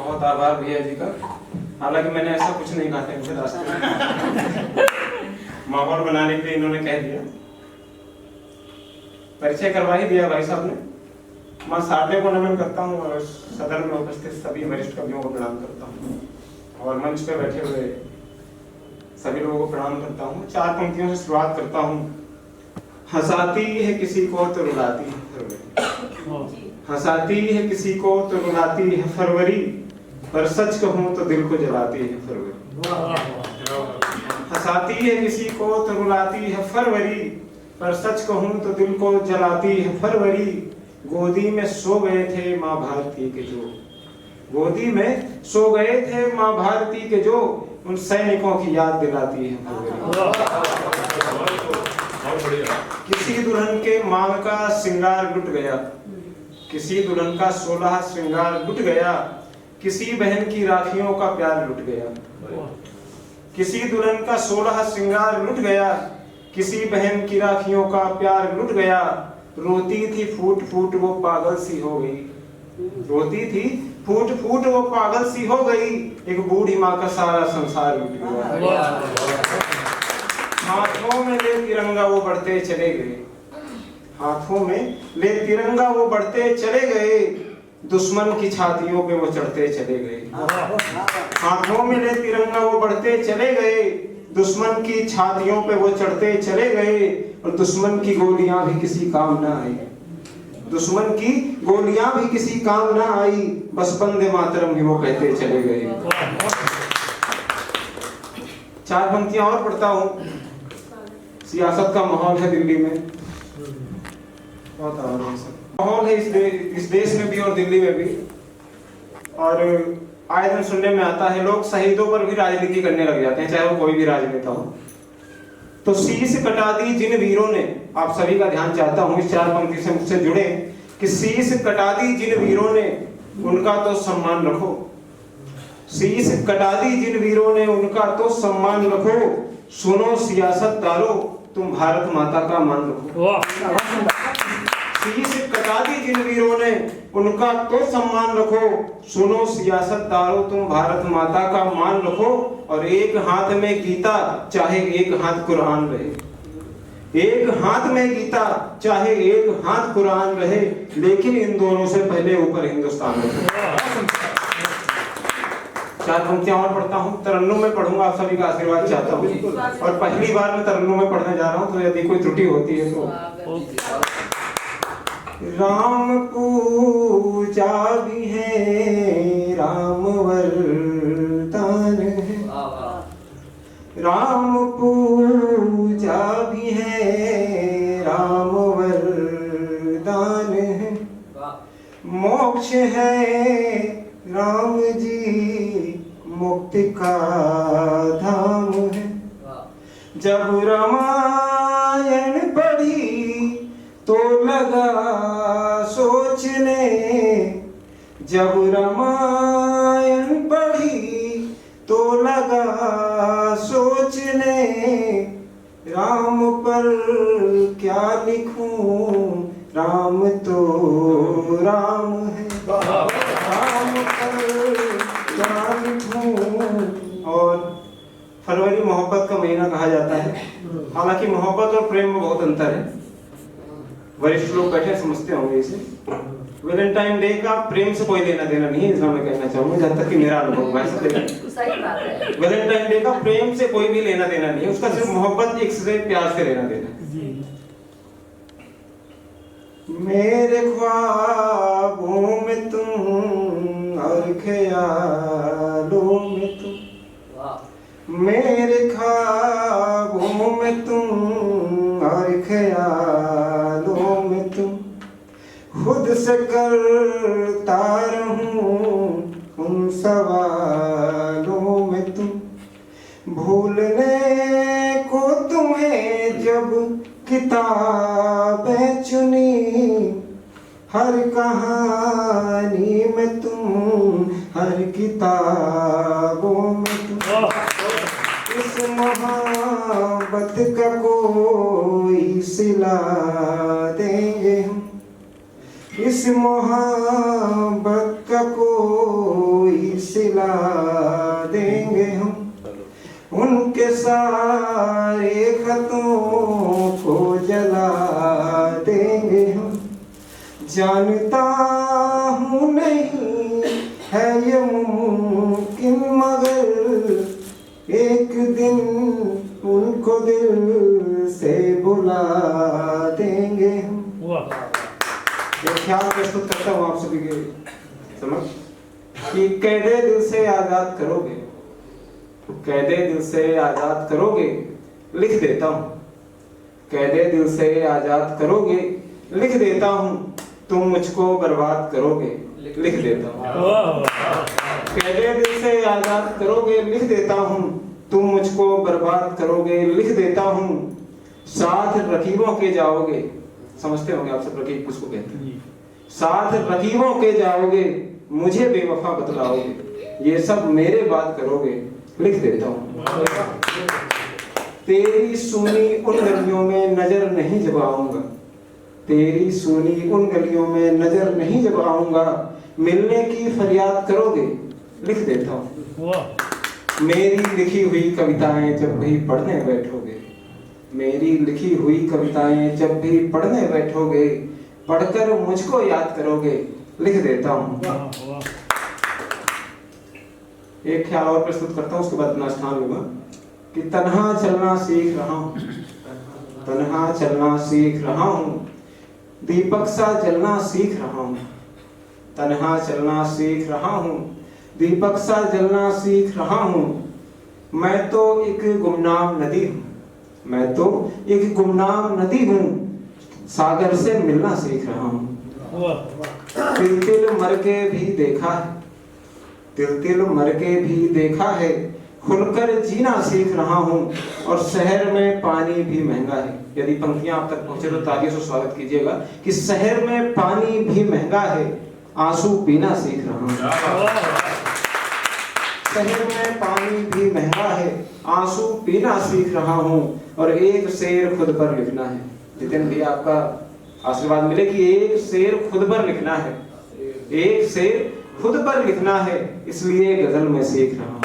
बहुत आभार भैया जी का। हालांकि मैंने ऐसा कुछ नहीं कहा था इनसे रास्ते में। माहौल बनाने के लिए इन्होंने कह दिया, परिचय करवा ही दिया भाई साहब ने। मैं साधे को नमन करता हूँ और सदन में उपस्थित सभी वरिष्ठ कवियों को प्रणाम करता हूँ और मंच पे बैठे हुए सभी लोगों को प्रणाम करता हूँ। 4 पंक्तियों से शुरुआत करता हूँ। हंसाती है किसी को तो रुलाती है फरवरी, हंसाती है किसी को तो रुलाती है फरवरी, पर सच कहूँ तो दिल को जलाती है फरवरी। हंसाती है किसी को तो रुलाती है फरवरी, पर सच कहूँ तो दिल को जलाती है फरवरी। गोदी में सो गए थे माँ भारती के जो, गोदी में सो गए थे माँ भारती के जो, उन सैनिकों की याद दिलाती है फरवरी। किसी दुल्हन के मांग का श्रृंगार लुट गया, किसी दुल्हन का 16 श्रृंगार लुट गया, किसी बहन की राखियों का प्यार लुट गया। किसी दुल्हन का 16 श्रृंगार लुट गया, किसी बहन की राखियों का प्यार लुट गया। रोती थी फूट फूट वो पागल सी हो गई, रोती थी फूट फूट वो पागल सी हो गई। एक बूढ़ी माँ का सारा संसार लुट गया। हाथों में ले तिरंगा वो बढ़ते चले गए, हाथों में ले तिरंगा वो बढ़ते चले गए, दुश्मन की छातियों पे वो चढ़ते चले गए। हाथों में ले तिरंगा वो बढ़ते चले गए, दुश्मन की छातियों पे वो चढ़ते चले गए। और दुश्मन की गोलियां भी किसी काम ना आई, दुश्मन की गोलियां भी किसी काम ना आई, बस वंदे मातरम ही वो कहते चले गए। 4 पंक्तियां और पढ़ता हूँ। सियासत का माहौल है दिल्ली में, बहुत माहौल है इस देश में भी और दिल्ली में भी। और आए दिन सुनने में आता है लोग शहीदों पर भी राजनीति करने लग जाते हैं, चाहे वो कोई भी राजनेता हो। तो शीश कटा दी जिन वीरों ने, आप सभी का ध्यान चाहता हूँ इस 4 पंक्ति से मुझसे जुड़े, कि शीश कटा दी जिन वीरों ने उनका तो सम्मान रखो। शीश कटा दी जिन वीरों ने उनका तो सम्मान रखो, सुनो सियासतदारों तुम भारत माता का मान रखो। शीश कटा दी जिन वीरों ने उनका तो सम्मान रखो, सुनो सियासतदारों तुम भारत माता का मान रखो। और एक हाथ में गीता चाहे एक हाथ कुरान रहे, एक हाथ में गीता चाहे एक हाथ कुरान रहे, लेकिन इन दोनों से पहले ऊपर हिंदुस्तान रहे। 4 पंक्तियां और पढ़ता हूँ, तरन्नुम में पढ़ूंगा, आप सभी का आशीर्वाद चाहता हूँ। और पहली बार मैं तरन्नुम में पढ़ने जा रहा हूँ, तो यदि कोई त्रुटि होती है तो। राम पूजा भी है राम वरदान है, राम पूजा भी है राम वरदान है, मोक्ष है राम जी मुक्ति का धाम है। जब रामायण पढ़ी तो लगा सोचने, जब रामायण पढ़ी तो लगा सोचने, राम पर क्या लिखूं राम तो राम है, राम पर क्या लिखूं। और फरवरी मोहब्बत का महीना कहा जाता है, हालांकि मोहब्बत और प्रेम में बहुत अंतर है। वरिष्ठ लोग बैठे समझते होंगे इसे। वैलेंटाइन डे का प्रेम से कोई लेना देना नहीं है, इसमें मैं कहना चाहूंगा, जहाँ तक कि मेरा अनुभव है। वैलेंटाइन डे का प्रेम से कोई भी लेना देना नहीं है, उसका सिर्फ मोहब्बत, एक से प्यार से लेना देना है। मेरे ख्वाबों में तुम और ख्यालों में तुम, मेरे ख्वाबों में तुम और ख्यालों में तुम, खुद से करता रहूं उन सवालों में तुम। भूलने को तुम्हें जब किताबें चुनी, हर कहानी में तुम, हर किताबों में तुम। इस मोहब्बत का कोई सिला देंगे हम, इस मोहब्बत का कोई दिला देंगे हम, उनके सारे खतों को जला देंगे हम। जानता हूँ नहीं है ये मुमकिन, मगर एक दिन उनको दिल से बुला देंगे हम। एक ख्याल प्रस्तुत करता हूँ आप सभी के समझ कि कैदे दिल से आजाद करोगे, कैदे दिल से आजाद करोगे, लिख देता हूँ। कैदे दिल से आजाद करोगे, लिख देता हूँ। तुम मुझको बर्बाद करोगे, लिख देता हूँ। कैदे दिल से आजाद करोगे, लिख देता हूँ। तुम मुझको बर्बाद करोगे, लिख देता हूँ। साथ रकीबों के जाओगे, समझते होंगे आप सब रकीब किसको कहते हैं। साथ रकीबों के जाओगे, मुझे बेवफा बतलाओगे, ये सब मेरे बात करोगे, लिख देता हूँ। तेरी सुनी उन गलियों में नजर नहीं जब आऊंगा, तेरी सुनी उन गलियों में नजर नहीं जब आऊंगा। मिलने की फरियाद करोगे, लिख देता हूँ। मेरी लिखी हुई कविताएं जब भी पढ़ने बैठोगे, मेरी लिखी हुई कविताएं जब भी पढ़ने बैठोगे, पढ़कर मुझको याद करोगे, लिख देता हूँ। एक ख्याल और प्रस्तुत करता हूँ, उसके बाद अपना स्थान लूंगा कि तन्हा चलना सीख रहा हूँ, तन्हा चलना सीख रहा हूँ। दीपक सा जलना सीख रहा हूँ, तन्हा चलना सीख रहा हूँ। दीपक सा जलना सीख रहा हूँ। मैं तो एक गुमनाम नदी हूँ, मैं तो एक गुमनाम नदी हूँ। सागर से मिलना सीख रहा हूँ। तिल तिल मर के भी देखा है, तिल तिल मर के भी देखा है। खुलकर जीना सीख रहा हूँ। और शहर में पानी भी महंगा है। यदि पंक्तियां आप तक पहुंचे तो तालियों से स्वागत कीजिएगा कि शहर में पानी भी महंगा है, आंसू पीना सीख रहा हूँ। शहर में पानी भी महंगा है, आंसू पीना सीख रहा हूँ। और एक शेर खुद पर लिखना है। जितेंद्र भैया आपका आशीर्वाद मिले कि एक शेर खुद पर लिखना है, एक शेर खुद पर लिखना है, इसलिए गजल में सीख रहा हूँ।